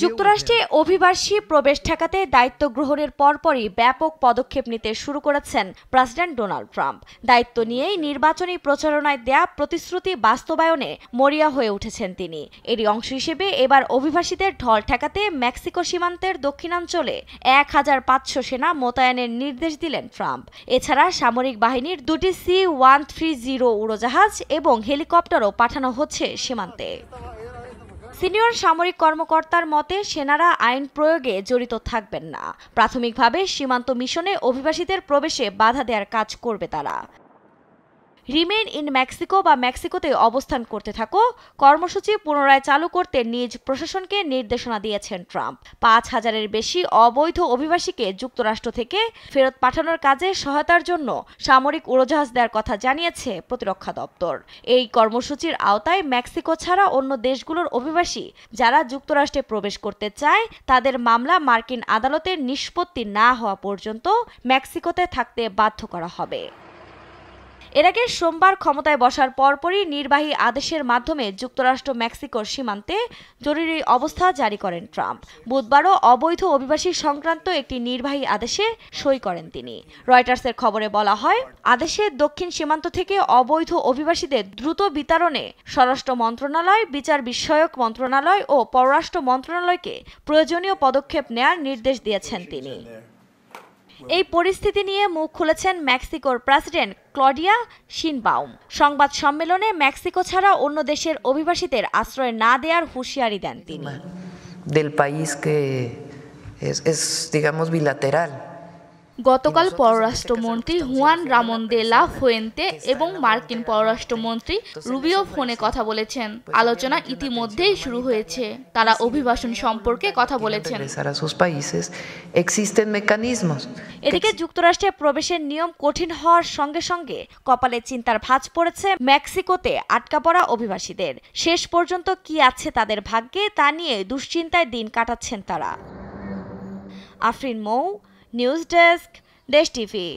যুক্তরাষ্ট্রে অভিবাসী প্রবেশ ঠেকাতে দায়িত্ব গ্রহণের পরপরই ব্যাপক পদক্ষেপ নিতে শুরু করেছেন প্রেসিডেন্ট ডোনাল্ড ট্রাম্প। দায়িত্ব নিয়েই নির্বাচনী প্রচারণায় দেয়া প্রতিশ্রুতি বাস্তবায়নে মরিয়া হয়ে উঠেছেন তিনি। এরই অংশ হিসেবে এবার অভিবাসীদের ঢল ঠেকাতে মেক্সিকো সীমান্তের দক্ষিণাঞ্চলে ১৫০০ সেনা মোতায়েনের নির্দেশ দিলেন ট্রাম্প। এছাড়া সামরিক বাহিনীর দুটি C-130 উড়োজাহাজ এবং হেলিকপ্টারও পাঠানো হচ্ছে সীমান্তে। সিনিয়র সামরিক কর্মকর্তার মতে, সেনারা আইন প্রয়োগে জড়িত থাকবেন না। প্রাথমিকভাবে সীমান্ত মিশনে অভিবাসীদের প্রবেশে বাধা দেওয়ার কাজ করবে তারা। রিমেইন ইন মেক্সিকো বা মেক্সিকোতে অবস্থান করতে থাকো কর্মসূচি পুনরায় চালু করতে নিজ প্রশাসনকে নির্দেশনা দিয়েছেন ট্রাম্প। ৫,০০০-এর বেশি অবৈধ অভিবাসীকে যুক্তরাষ্ট্র থেকে ফেরত পাঠানোর কাজে সহায়তার জন্য সামরিক উড়োজাহাজ দেওয়ার কথা জানিয়েছে প্রতিরক্ষা দপ্তর। এই কর্মসূচির আওতায় মেক্সিকো ছাড়া অন্য দেশগুলোর অভিবাসী যারা যুক্তরাষ্ট্রে প্রবেশ করতে চায় তাদের মামলা মার্কিন আদালতের নিষ্পত্তি না হওয়া পর্যন্ত মেক্সিকোতে থাকতে বাধ্য করা হবে। এর আগে সোমবার ক্ষমতায় বসার পরপরই নির্বাহী আদেশের মাধ্যমে যুক্তরাষ্ট্র মেক্সিকোর সীমান্তে জরুরি অবস্থা জারি করেন ট্রাম্প। বুধবারও অবৈধ অভিবাসী সংক্রান্ত একটি নির্বাহী আদেশে সই করেন তিনি। রয়টার্সের খবরে বলা হয়, আদেশে দক্ষিণ সীমান্ত থেকে অবৈধ অভিবাসীদের দ্রুত বিতাড়নে স্বরাষ্ট্র মন্ত্রণালয়, বিচার বিষয়ক মন্ত্রণালয় ও পররাষ্ট্র মন্ত্রণালয়কে প্রয়োজনীয় পদক্ষেপ নেয়ার নির্দেশ দিয়েছেন তিনি। এই পরিস্থিতি নিয়ে মুখ খুলেছেন মেক্সিকোর প্রেসিডেন্ট ক্লডিয়া শিনবাউম। সংবাদ সম্মেলনে মেক্সিকো ছাড়া অন্য দেশের অভিবাসীদের আশ্রয় না দেওয়ার হুঁশিয়ারি দেন তিনি। গতকাল পররাষ্ট্রমন্ত্রী হুয়ান রামন দে লা ফুয়েন্তে এবং মার্কিন পররাষ্ট্রমন্ত্রী রুবিও ফোনে কথা বলেছেন। আলোচনা ইতিমধ্যেই শুরু হয়েছে। তারা অভিবাসন সম্পর্কে কথা বলেছেন। এদিকে যুক্তরাষ্ট্রে প্রবেশের নিয়ম কঠিন হওয়ার সঙ্গে সঙ্গে কপালে চিন্তার ভাঁজ পড়েছে মেক্সিকোতে আটকা পড়া অভিবাসীদের। শেষ পর্যন্ত কি আছে তাদের ভাগ্যে তা নিয়ে দুশ্চিন্তায় দিন কাটাচ্ছেন তারা। আফরিন মৌ, নিউজ ডেস্ক, দেশ টিভি।